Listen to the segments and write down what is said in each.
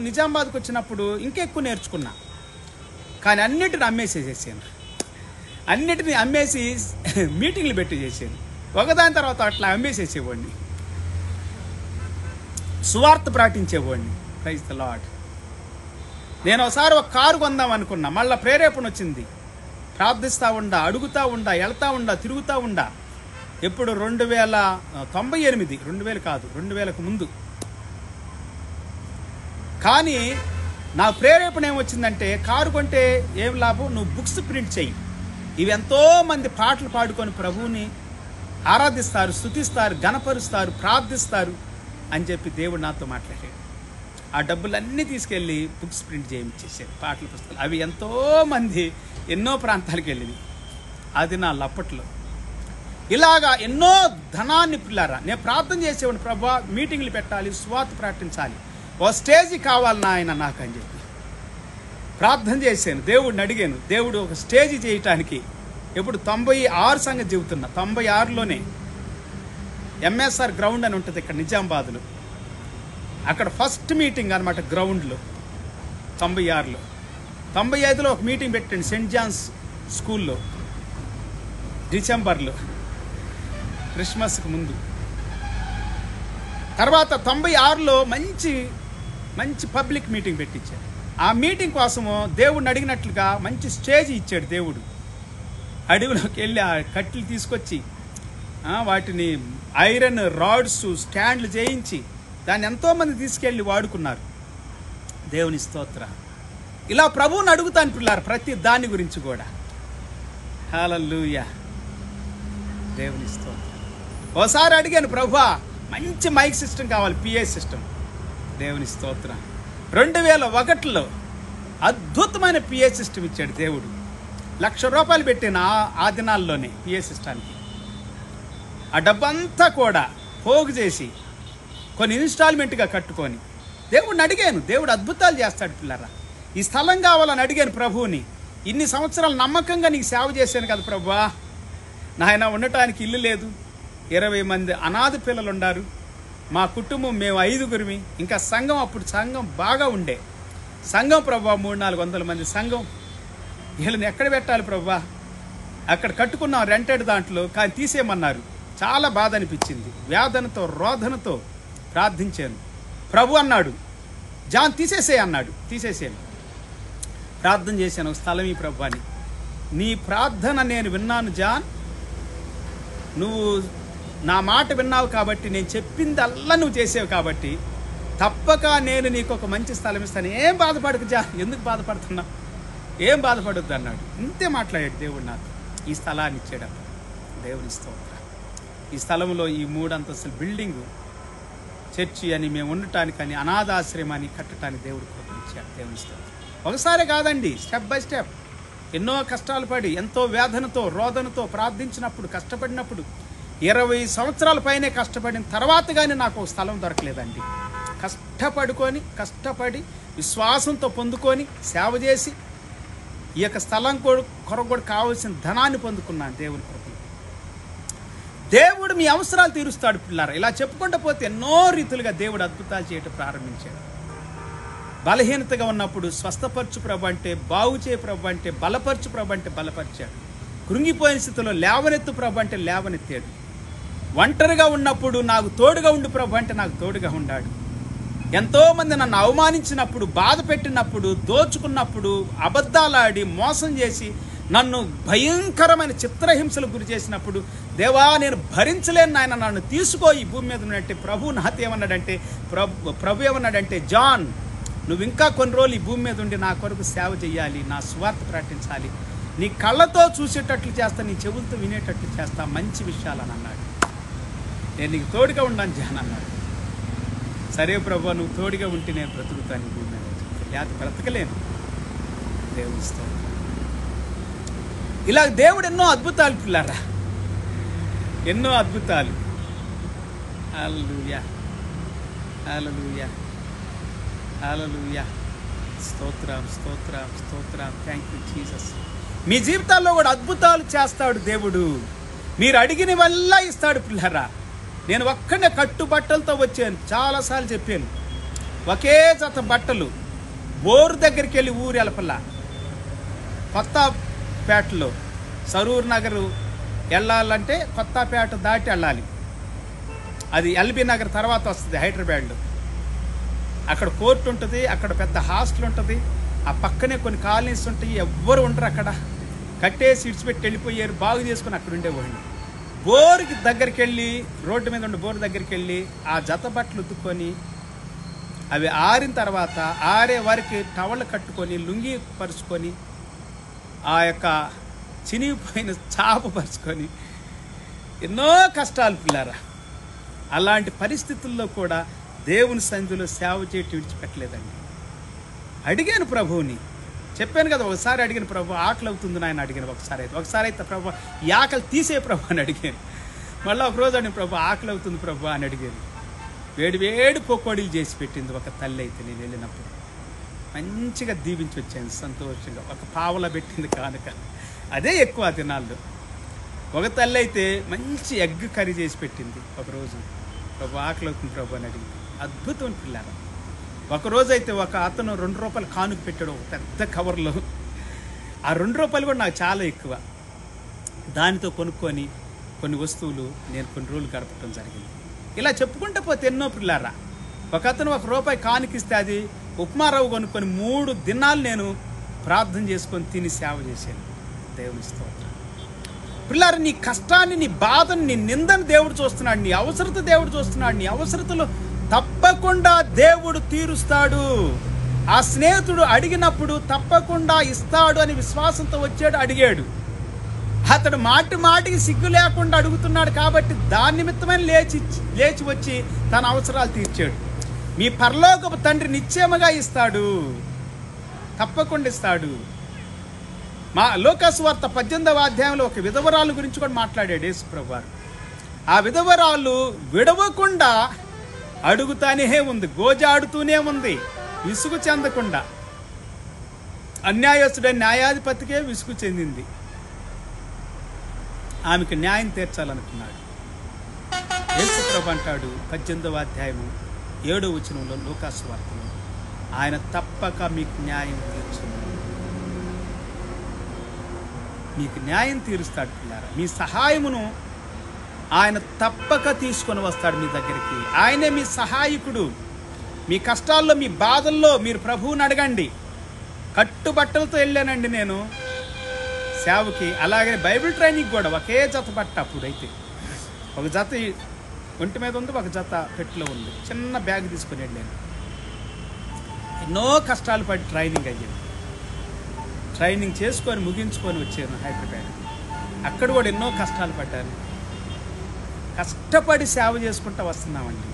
నిజామాబాద్కి వచ్చినప్పుడు ఇంకెక్కువ నేర్చుకున్నా. కానీ అన్నిటిని అమ్మేసేసేసాను. అన్నిటిని అమ్మేసి మీటింగ్లు పెట్టి చేసాను. ఒకదాని తర్వాత అట్లా అమ్మేసేసేవాడిని, సువార్త ప్రకటించేవాడిని. Praise the lord. నేను ఒకసారి ఒక కారు కొందాం అనుకున్నా. మళ్ళీ ప్రేరేపణ వచ్చింది. ప్రార్థిస్తూ ఉండా, అడుగుతూ ఉండా, వెళ్తూ ఉండా, తిరుగుతూ ఉండా. ఎప్పుడు 2098, 2000 కాదు, 2000కు ముందు. కానీ నా ప్రేరేపణ ఏమొచ్చిందంటే, కారు కొంటే ఏం లాభం, నువ్వు బుక్స్ ప్రింట్ చెయ్యి. ఇవి ఎంతోమంది పాటలు పాడుకొని ప్రభువుని ఆరాధిస్తారు, స్తుతిస్తారు, గణపరుస్తారు, ప్రార్థిస్తారు అని చెప్పి దేవుడు నాతో మాట్లాడాడు. ఆ డబ్బులన్నీ తీసుకెళ్ళి బుక్స్ ప్రింట్ చేయించేసాడు, పాటల పుస్తకాలు. అవి ఎంతోమంది ఎన్నో ప్రాంతాలకు వెళ్ళింది. అది నా లప్పట్లో. ఇలాగా ఎన్నో ధనాన్ని పిల్లారా నేను ప్రార్థన చేసేవాడిని. ప్రభా, మీటింగ్లు పెట్టాలి, స్వార్థ ప్రకటించాలి, ఓ స్టేజీ కావాలి నాయన నాకు అని చెప్పి ప్రార్థన చేశాను. దేవుడిని అడిగాను. దేవుడు ఒక స్టేజీ చేయటానికి ఇప్పుడు 96 సంగతి చెబుతున్నా. 96లోనే ఎంఎస్ఆర్ గ్రౌండ్ అని ఉంటుంది ఇక్కడ నిజామాబాద్లో. అక్కడ ఫస్ట్ మీటింగ్ అనమాట గ్రౌండ్లో 96లో. 95లో ఒక మీటింగ్ పెట్టండి సెయింట్ జాన్స్ స్కూల్లో డిసెంబర్లో, క్రిస్మస్కి ముందు. తర్వాత 96లో మంచి పబ్లిక్ మీటింగ్ పెట్టించాడు. ఆ మీటింగ్ కోసము దేవుడిని అడిగినట్లుగా మంచి స్టేజ్ ఇచ్చాడు దేవుడు. అడవిలోకి వెళ్ళి ఆ కట్టెలు తీసుకొచ్చి వాటిని ఐరన్ రాడ్స్ స్టాండ్లు చేయించి దాన్ని ఎంతోమంది తీసుకెళ్ళి వాడుకున్నారు. దేవుని స్తోత్ర. ఇలా ప్రభువుని అడుగుతాను పిల్లారు ప్రతి దాని గురించి కూడా. హల్లెలూయా, దేవుని స్తోత్ర. ఓసారి అడిగాను, ప్రభువా మంచి మైక్ సిస్టమ్ కావాలి, పిఏ సిస్టమ్. దేవుని స్తోత్ర. 2001లో అద్భుతమైన పిఏ సిస్టమ్ ఇచ్చాడు దేవుడు. ₹1,00,000 పెట్టిన ఆ దినాల్లోనే పిఏ సిస్టానికి. ఆ డబ్బంతా కూడా పోగు చేసి కొన్ని ఇన్స్టాల్మెంట్గా కట్టుకొని దేవుడిని అడిగాను. దేవుడు అద్భుతాలు చేస్తాడు పిల్లరా. ఈ స్థలం కావాలని అడిగాను ప్రభువుని. ఇన్ని సంవత్సరాలు నమ్మకంగా నీకు సేవ చేశాను కదా ప్రభువా. నాయన ఉండటానికి ఇల్లు లేదు, 20 మంది అనాథ పిల్లలు ఉన్నారు, మా కుటుంబం మేము 5గురిమి, ఇంకా సంఘం, అప్పుడు సంఘం బాగా ఉండే సంఘం ప్రభువా, 300-400 మంది సంఘం. వీళ్ళని ఎక్కడ పెట్టాలి ప్రభువా? అక్కడ కట్టుకున్నాం రెంటెడ్ దాంట్లో, కానీ తీసేయమన్నారు. చాలా బాధ అనిపించింది. వేదనతో రోదనతో ప్రార్థించాను. ప్రభు అన్నాడు, జాన్ తీసేసే అన్నాడు. తీసేసాను. ప్రార్థన చేశాను, ఒక స్థలం ఈ ప్రభు అని. నీ ప్రార్థన నేను విన్నాను జాన్, నువ్వు నా మాట విన్నావు కాబట్టి, నేను చెప్పిందల్లా నువ్వు చేసావు కాబట్టి తప్పక నేను నీకు ఒక మంచి స్థలం ఇస్తాను. ఏం బాధపడకు జాన్, ఎందుకు బాధపడుతున్నావు, ఏం బాధపడొద్దు అన్నాడు. ఇంతే మాట్లాడాడు దేవుడు నాకు. ఈ స్థలాన్ని ఇచ్చాడు. దేవుని స్తోత్రం. ఈ స్థలంలో ఈ 3 అంతస్తుల బిల్డింగు, చర్చి అని, మేము ఉండటానికని, అనాథాశ్రమాన్ని కట్టడానికి దేవుడు కృపనిచ్చాడు. దేవుని స్తోత్రం. ఒకసారి కాదండి, స్టెప్ బై స్టెప్ ఎన్నో కష్టాలు పడి, ఎంతో వేదనతో రోదనతో ప్రార్థించినప్పుడు, కష్టపడినప్పుడు, 20 సంవత్సరాల పైనే కష్టపడిన తర్వాత కానీ నాకు ఒక స్థలం దొరకలేదండి. కష్టపడి విశ్వాసంతో పొందుకొని సేవ చేసి ఈ యొక్క స్థలం కొరకు కూడా కావాల్సిన ధనాన్ని పొందుకున్నాను దేవుని కృపలో. దేవుడు మీ అవసరాలు తీరుస్తాడు పిల్లారా. ఇలా చెప్పుకుంటూ పోతే ఎన్నో రీతులుగా దేవుడు అద్భుతాలు చేయటం ప్రారంభించాడు. బలహీనతగా ఉన్నప్పుడు స్వస్థపరచు ప్రభు అంటే, బాగు చేయ ప్రభు అంటే, బలపరచు ప్రభు అంటే బలపరిచాడు. కృంగిపోయిన స్థితిలో లేవనెత్తు ప్రభు అంటే లేవనెత్తాడు. ఒంటరిగా ఉన్నప్పుడు నాకు తోడుగా ఉండు ప్రభు అంటే నాకు తోడుగా ఉన్నాడు. ఎంతోమంది నన్ను అవమానించినప్పుడు, బాధ పెట్టినప్పుడు, దోచుకున్నప్పుడు, అబద్ధాలాడి మోసం చేసి నన్ను భయంకరమైన చిత్రహింసలకు గురి చేసినప్పుడు, దేవా నేను భరించలేను నాయన, నన్ను తీసుకో ఈ భూమి మీద ఉన్నట్టే ప్రభు నాతో ఏమన్నాడంటే, ప్రభు ఏమన్నాడంటే, జాన్ నువ్వు ఇంకా కొన్ని రోజులు ఈ భూమి మీద ఉండి నా కొరకు సేవ చేయాలి, నా స్వార్థ ప్రకటించాలి, నీ కళ్ళతో చూసేటట్లు చేస్తా, నీ చెవులతో వినేటట్లు చేస్తా, మంచి విషయాలని అన్నాడు. నేను నీకు తోడుగా ఉన్నాను జాన్ అన్నాడు. సరే ప్రభు, నువ్వు తోడుగా ఉంటే నేను బ్రతుకుతాను ఈ భూమి మీద, లేకపోతే బ్రతకలేను. దేవుని స్తోత్రం. ఇలా దేవుడు ఎన్నో అద్భుతాలు పిల్లారా, ఎన్నో అద్భుతాలు. హల్లెలూయా, హల్లెలూయా, హల్లెలూయా. స్తోత్రం, స్తోత్రం, స్తోత్రం. Thank you Jesus. మీ జీవితాల్లో కూడా అద్భుతాలు చేస్తాడు దేవుడు. మీరు అడిగిన వల్ల ఇస్తాడు పిల్లారా. నేను ఒక్కనే కట్టుబట్టలతో వచ్చాను, చాలాసార్లు చెప్పాను. ఒకే జత బట్టలు బోరు దగ్గరికి వెళ్ళి ఊరు ఎలపల్లా కొత్తపేటలో సరూర్ నగర్ వెళ్ళాలంటే కొత్తపేట దాటి వెళ్ళాలి. అది ఎల్బీ నగర్ తర్వాత వస్తుంది హైదరాబాద్లో. అక్కడ కోర్టు ఉంటుంది, అక్కడ పెద్ద హాస్టల్ ఉంటుంది, ఆ పక్కనే కొన్ని కాలనీస్ ఉంటాయి. ఎవ్వరు ఉండరు అక్కడ. కట్టేసి ఇడిచిపెట్టి వెళ్ళిపోయారు. బాగు చేసుకుని అక్కడ ఉండేవాడిని. బోరుకి దగ్గరికి వెళ్ళి, రోడ్డు మీద ఉండే బోరు దగ్గరికి వెళ్ళి ఆ జత బట్టలు ఉతుక్కొని అవి ఆరిన తర్వాత ఆరే వారికి టవల్ కట్టుకొని లుంగి పరుచుకొని ఆ యొక్క చినిగిపోయిన చాప పరుచుకొని ఎన్నో కష్టాలు పిల్లారా. అలాంటి పరిస్థితుల్లో కూడా దేవుని సన్నిధిలో సేవ చేయటం విడిచిపెట్టలేదండి. అడిగాను ప్రభువుని, చెప్పాను కదా, ఒకసారి అడిగిన ప్రభు ఆకలి అవుతుంది నాయన అడిగాను. ఒకసారి అయితే ప్రభు ఈ ఆకలి తీసే ప్రభు అని అడిగాను. మళ్ళీ ఒకరోజు అడిగిన ప్రభు ఆకలి అవుతుంది ప్రభు అని అడిగాను. వేడి పకోడీలు చేసి పెట్టింది ఒక తల్లి. అయితే నేను వెళ్ళినప్పుడు మంచిగా దీవించి వచ్చాను సంతోషంగా. ఒక పావలా పెట్టింది కానుక. అదే ఎక్కువ దినాల్లో. ఒక తల్లి అయితే మంచి ఎగ్ కర్రీ చేసి పెట్టింది ఒకరోజు. ప్రభు ఆకలి అవుతుంది ప్రభు అని అడిగింది. అద్భుతం పిల్లారా. ఒకరోజు అయితే ఒక అతను ₹2 కానుక పెట్టాడు ఒక పెద్ద కవర్లో. ఆ ₹2 కూడా నాకు చాలా ఎక్కువ. దానితో కొనుక్కొని కొన్ని వస్తువులు నేను కొన్ని రోజులు గడపడం జరిగింది. ఇలా చెప్పుకుంటే పోతే ఎన్నో పిల్లారా. ఒక అతను ₹1 కానుకిస్తే అది ఉప్మారావు కొనుక్కొని 3 దినాలు నేను ప్రార్థన చేసుకొని తిని సేవ చేశాను. దేవుని స్తోత్రం. పిల్లారా, నీ కష్టాన్ని, నీ బాధను, నీ నిందను దేవుడు చూస్తున్నాడు. నీ అవసరత దేవుడు చూస్తున్నాడు. నీ అవసరతలు తప్పకుండా దేవుడు తీరుస్తాడు. ఆ స్నేహితుడు అడిగినప్పుడు తప్పకుండా ఇస్తాడు అని విశ్వాసంతో వచ్చాడు, అడిగాడు. అతడు మాటికి సిగ్గు లేకుండా అడుగుతున్నాడు కాబట్టి దాని నిమిత్తమైన లేచి వచ్చి తన అవసరాలు తీర్చాడు. మీ పరలోకపు తండ్రి నిశ్చయముగా ఇస్తాడు, తప్పకుండా ఇస్తాడు. మా లూకాసు వార్త 18వ అధ్యాయంలో ఒక విధవరాలు గురించి కూడా మాట్లాడాడు యేసు ప్రభువారు. ఆ విధవరాలు విడవకుండా అడుగుతానే ఉంది, గోజాడుతూనే ఉంది, విసుగు చెందకుండా. అన్యాయస్తుడైన న్యాయాధిపతికే విసుగు చెందింది. ఆమెకు న్యాయం తీర్చాలనుకున్నాడు. యేసు ప్రభు అంటాడు 18వ అధ్యాయము 7వ వచనంలో లూకాసు వార్తలో, ఆయన తప్పక మీకు న్యాయం తీర్చును. మీకు న్యాయం తీరుస్తాడు పిల్లారా. మీ సహాయమును ఆయన తప్పక తీసుకొని వస్తాడు మీ దగ్గరికి. ఆయనే మీ సహాయకుడు. మీ కష్టాల్లో, మీ బాధల్లో మీరు ప్రభువుని అడగండి. కట్టుబట్టలతో వెళ్ళానండి నేను సేవకి. అలాగే బైబిల్ ట్రైనింగ్ కూడా ఒకే జత బట్ట. అప్పుడైతే ఒక జత ఒంటి మీద ఉంది, ఒక జత పెట్టిలో ఉంది. చిన్న బ్యాగ్ తీసుకొని వెళ్ళాను. ఎన్నో కష్టాలు పడి ట్రైనింగ్ అయ్యాను. ట్రైనింగ్ చేసుకొని ముగించుకొని వచ్చాను హైదరాబాద్. అక్కడ కూడా ఎన్నో కష్టాలు పడ్డాను. కష్టపడి సేవ చేసుకుంటూ వస్తున్నామండి.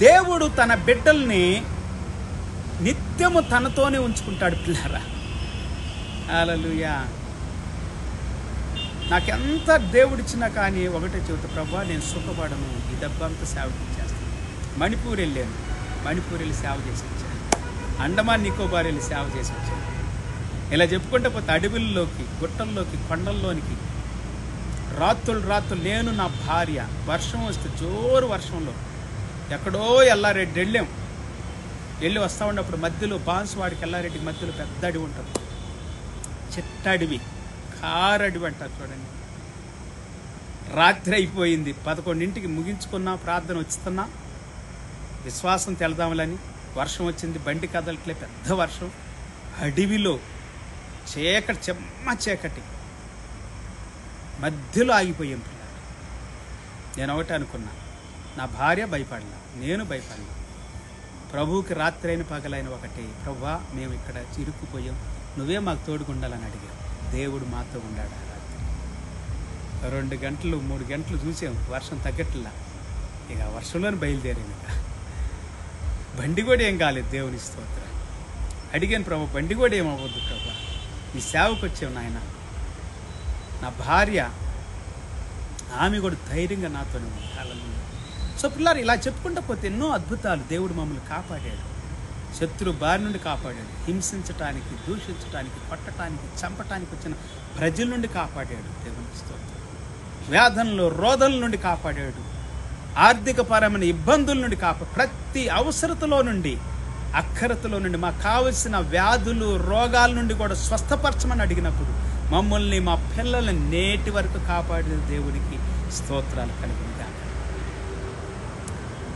దేవుడు తన బిడ్డల్ని నిత్యము తనతోనే ఉంచుకుంటాడు పిల్లారా. హల్లెలూయా. నాకెంత దేవుడిచ్చినా కానీ ఒకటే చెబుతా, ప్రభా నేను సుఖపడను, ఈ డబ్బంతా సేవ చేస్తాను. మణిపూర్ వెళ్ళాను, మణిపూర్ వెళ్ళి సేవ చేసి వచ్చాను. అండమాన్ నికోబార్ వెళ్ళి సేవ చేసి వచ్చాను. ఇలా చెప్పుకుంటే పోతే అడవుల్లోకి, గుట్టల్లోకి, కొండల్లోనికి రాత్రులు నేను నా భార్య వర్షం వస్తే జోరు వర్షంలో ఎక్కడో ఎల్లారెడ్డి వెళ్ళాం. వెళ్ళి వస్తూ ఉన్నప్పుడు మధ్యలో బాన్సువాడికి ఎల్లారెడ్డికి మధ్యలో పెద్ద అడవి ఉంటుంది. చిట్టడివి, కారడివి అంటారు చూడండి. రాత్రి అయిపోయింది. 11ంటికి ముగించుకున్నా, ప్రార్థన వచ్చుతున్నా, విశ్వాసం తెలదాములని. వర్షం వచ్చింది, బండి కదలట్లే, పెద్ద వర్షం. అడవిలో చీకటి, చెమ్మ చీకటి మధ్యలో ఆగిపోయాం పిల్లలు. నేను ఒకటే అనుకున్నా, నా భార్య భయపడలా, నేను భయపడలా. ప్రభువుకి రాత్రి అయిన పగలైన ఒకటి, ప్రభువా మేము ఇక్కడ చిరుక్కుపోయాం, నువ్వే మాకు తోడుకుండాలని అడిగాం. దేవుడు మాతో ఉన్నాడు. ఆ రాత్రి 2 గంటలు 3 గంటలు చూసాం, వర్షం తగ్గట్లా. ఇక వర్షంలోనే బయలుదేరాం. ఇక బండి కూడా ఏం కాలేదు. దేవుని స్తోత్రం. అడిగాను, ప్రభు బండి కూడా ఏమవ్వద్దు ప్రభు, నీ సేవకు వచ్చావు నాయన. నా భార్య ఆమె కూడా ధైర్యంగా నాతోనే ఉంది. హల్లెలూయా. సో పిల్లలు, ఇలా చెప్పుకుంటూ పోతే ఎన్నో అద్భుతాలు. దేవుడు మమ్మల్ని కాపాడాడు, శత్రు బారి నుండి కాపాడాడు, హింసించటానికి, దూషించటానికి, కొట్టడానికి, చంపటానికి వచ్చిన ప్రజల నుండి కాపాడాడు. దేవుని స్తోత్రం. వ్యాధుల్లో, రోధల నుండి కాపాడాడు. ఆర్థికపరమైన ఇబ్బందుల నుండి ప్రతి అవసరతలో నుండి, అక్కరతలో నుండి, మాకు కావలసిన వ్యాధులు రోగాల నుండి కూడా స్వస్థపరచమని అడిగినప్పుడు మమ్మల్ని మా పిల్లల్ని నేటి వరకు కాపాడిన దేవునికి స్తోత్రాలు కలుగును గాక.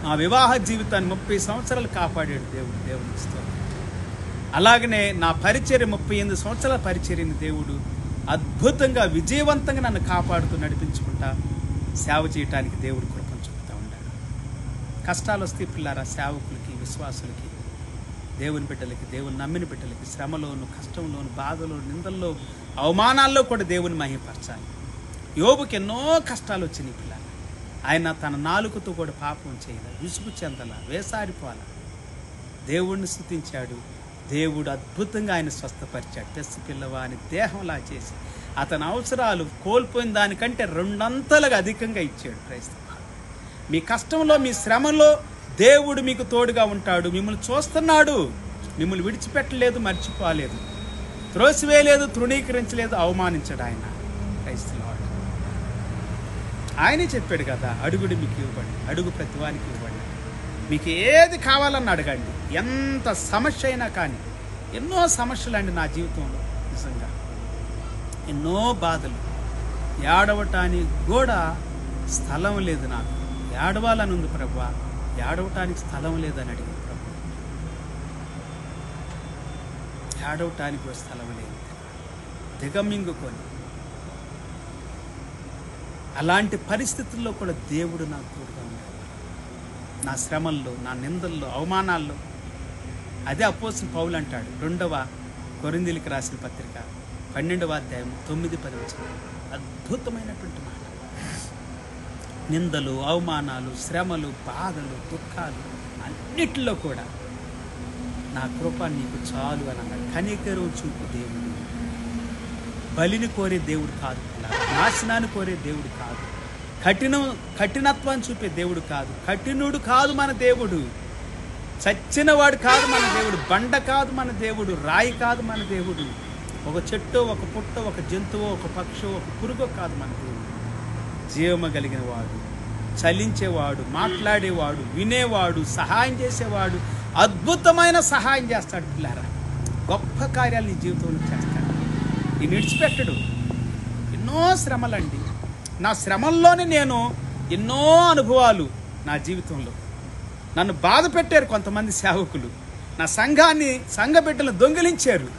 మా వివాహ జీవితాన్ని 30 సంవత్సరాలు కాపాడాడు దేవునికి స్తోత్రం. అలాగనే నా పరిచర్య 38 సంవత్సరాల పరిచర్యని దేవుడు అద్భుతంగా విజయవంతంగా నన్ను కాపాడుతూ నడిపించుకుంటా సేవ చేయటానికి దేవుడు కృపను చూపుతూ ఉన్నాడు. కష్టాలు వస్తే పిల్లారా, సేవకులకి, విశ్వాసులకి, దేవుని బిడ్డలకి, దేవుని నమ్మిన బిడ్డలకి శ్రమలోను, కష్టంలోను, బాధలోను, నిందల్లో, అవమానాల్లో కూడా దేవుని మహిమపరచాలి. యోబుకి ఎన్నో కష్టాలు వచ్చినాయి పిల్లలు. ఆయన తన నాలుకతో కూడా పాపం చేయలే, విసుగు చెందల, వేసారిపోవాల. దేవుణ్ణి స్తుతించాడు. దేవుడు అద్భుతంగా ఆయన స్వస్థపరిచాడు. పెస్సి పిల్లవాని దేహంలా చేసి అతని అవసరాలు కోల్పోయిన దానికంటే 2 అంతలుగా అధికంగా ఇచ్చాడు. క్రైస్తవ మీ కష్టంలో, మీ శ్రమలో దేవుడు మీకు తోడుగా ఉంటాడు. మిమ్మల్ని చూస్తున్నాడు. మిమ్మల్ని విడిచిపెట్టలేదు, మర్చిపోలేదు, త్రోసివేయలేదు, తృణీకరించలేదు, అవమానించాడు ఆయన. క్రైస్తవ ఆయనే చెప్పాడు కదా, అడుగుడు మీకు ఇవ్వబడి, అడుగు ప్రతివానికి ఇవ్వండి. మీకు ఏది కావాలని అడగండి. ఎంత సమస్య అయినా కానీ, ఎన్నో సమస్యలు అండి నా జీవితంలో, నిజంగా ఎన్నో బాధలు. ఏడవటానికి కూడా స్థలం లేదు నాకు. ఏడవాలని ఉంది ప్రభువా, ఏడవటానికి స్థలం లేదని అడిగింది ప్రభు. ఏడవటానికి కూడా స్థలం లేదు, దిగమింగుకొని. అలాంటి పరిస్థితుల్లో కూడా దేవుడు నాకు తోడుగా ఉన్నాడు. నా శ్రమల్లో, నా నిందల్లో, అవమానాల్లో. అదే అపోస్తలుడు పౌలు అంటాడు 2వ కొరింథీయులకు రాసిన పత్రిక 12వ అధ్యాయం 9-10 వచనం. అద్భుతమైనటువంటి మాట. నిందలు, అవమానాలు, శ్రమలు, బాధలు, దుఃఖాలు అన్నిటిలో కూడా నా కృప నీకు చాలు అని అన్నాడు. కనికరం చూపు దేవుడు. బలిని కోరే దేవుడు కాదు, నాశనాన్ని కోరే దేవుడు కాదు, కఠినత్వాన్ని చూపే దేవుడు కాదు, కఠినుడు కాదు మన దేవుడు, చచ్చినవాడు కాదు మన దేవుడు, బండ కాదు మన దేవుడు, రాయి కాదు మన దేవుడు, ఒక చెట్టు, ఒక పుట్ట, ఒక జంతువు, ఒక పక్షి, ఒక పురుగు కాదు మన దేవుడు. జీవము కలిగిన వాడు, చలించేవాడు, మాట్లాడేవాడు, వినేవాడు, సహాయం చేసేవాడు, అద్భుతమైన సహాయం చేస్తాడు పిల్లారా. గొప్ప కార్యాలు నీ జీవితంలో చేస్తాడు. ఈ విడిచిపెట్టడు. ఎన్నో శ్రమలండి. నా శ్రమల్లోనే నేను ఎన్నో అనుభవాలు నా జీవితంలో. నన్ను బాధ పెట్టారు కొంతమంది సేవకులు. నా సంఘ బిడ్డలను దొంగిలించారు.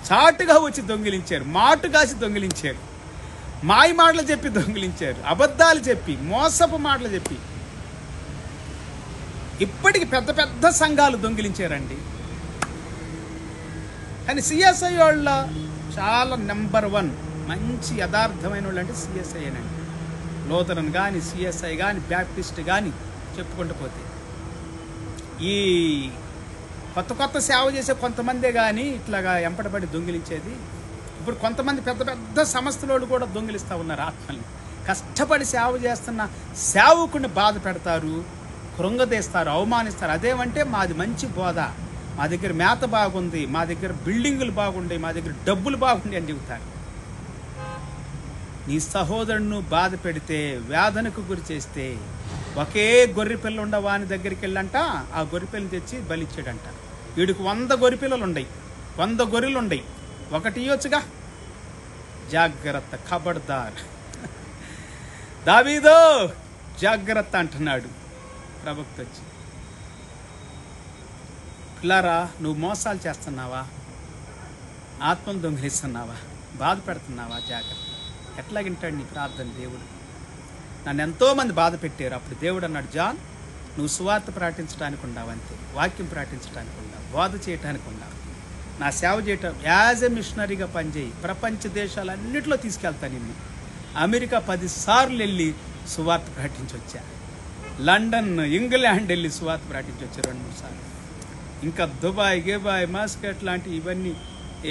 చాటుగా వచ్చి దొంగిలించారు, మాటు కాసి దొంగిలించారు, మాయ మాటలు చెప్పి దొంగిలించారు, అబద్ధాలు చెప్పి, మోసపు మాటలు చెప్పి. ఇప్పటికి పెద్ద పెద్ద సంఘాలు దొంగిలించారండి. కానీ సిఎస్ఐ వాళ్ళ చాలా నెంబర్ 1 మంచి యథార్థమైన వాళ్ళు అంటే సిఎస్ఐనండి. లోతరన్ కానీ, సిఎస్ఐ కానీ, బ్యాప్టిస్ట్ కానీ చెప్పుకుంటూ పోతే, ఈ కొత్త సేవ చేసే కొంతమందే కానీ ఇట్లాగా ఎంపటపడి దొంగిలించేది. ఇప్పుడు కొంతమంది పెద్ద పెద్ద సంస్థలు కూడా దొంగిలిస్తూ ఉన్నారు ఆత్మల్ని. కష్టపడి సేవ చేస్తున్న సేవకుని బాధ పెడతారు, కృంగదీస్తారు, అవమానిస్తారు. అదేమంటే మాది మంచి బోధ, మా దగ్గర మేత బాగుంది, మా దగ్గర బిల్డింగులు బాగుంటాయి, మా దగ్గర డబ్బులు బాగుంటాయి అని చెబుతారు. నీ సహోదరును బాధ పెడితే, వేదనకు గురి చేస్తే, ఒకే గొర్రె పిల్ల ఉండవాని దగ్గరికి వెళ్ళంట, ఆ గొర్రె పిల్లని తెచ్చి బలిచ్చాడంట. వీడికి 100 గొర్రె పిల్లలు ఉన్నాయి, 100 గొర్రెలు ఉన్నాయి, ఒకటి ఇవ్వచ్చుగా. జాగ్రత్త, ఖబర్దార్, దావీదో జాగ్రత్త అంటున్నాడు ప్రవక్త వచ్చి. పిల్లారా, నువ్వు మోసాలు చేస్తున్నావా, ఆత్మను దొంగిలిస్తున్నావా, బాధ పెడుతున్నావా? జాగ్రత్త. ఎట్లాగింటాడు నీ ప్రార్థన దేవుడు? నన్ను ఎంతోమంది బాధ పెట్టారు. అప్పుడు దేవుడు అన్నాడు, జాన్, నువ్వు సువార్త ప్రకటించడానికి ఉండావు, అంతే, వాక్యం ప్రకటించడానికి ఉండావు, బోధ చేయడానికి ఉండావు, నా సేవ చేయటం, యాజ్ ఎ మిషనరీగా పనిచేయి, ప్రపంచ దేశాలన్నింటిలో తీసుకెళ్తా నిన్ను. అమెరికా 10 సార్లు వెళ్ళి సువార్త ప్రకటించి వచ్చా, లండన్, ఇంగ్లాండ్ వెళ్ళి సువార్త ప్రకటించి వచ్చా 2-3 సార్లు. ఇంకా దుబాయ్, గేబాయ్, మాస్కట్ లాంటి ఇవన్నీ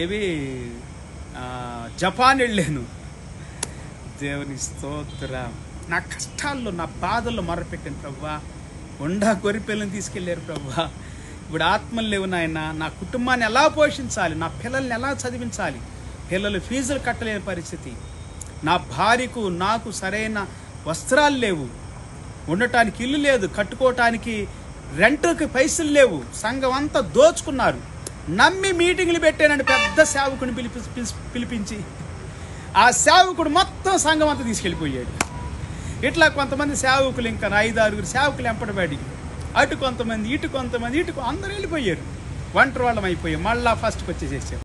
ఏవి, జపాన్ వెళ్ళాను. దేవుని స్తోత్రం. నా కష్టాల్లో, నా బాధల్లో మొరపెట్టాను ప్రభువా. గొర్రెపిల్లని తీసుకెళ్ళారు ప్రభువా. ఇప్పుడు ఆత్మలు లేవు నాయన. నా కుటుంబాన్ని ఎలా పోషించాలి, నా పిల్లల్ని ఎలా చదివించాలి, పిల్లలు ఫీజులు కట్టలేని పరిస్థితి, నా భార్యకు నాకు సరైన వస్త్రాలు లేవు, ఉండటానికి ఇల్లు లేదు, కట్టుకోవటానికి రెంట్కి పైసలు లేవు. సంఘం అంతా దోచుకున్నారు. నమ్మి మీటింగ్లు పెట్టానండి పెద్ద సేవకుని పిలిపించి. ఆ సేవకుడు మొత్తం సంఘం అంతా తీసుకెళ్ళిపోయాడు. ఇట్లా కొంతమంది సేవకులు, ఇంకా 5-6 సేవకులు ఎంపడబడి, అటు కొంతమంది, ఇటు కొంతమంది, అందరూ వెళ్ళిపోయారు. ఒంటరి వాళ్ళం అయిపోయాం. మళ్ళా ఫస్ట్కి వచ్చేసేసాం.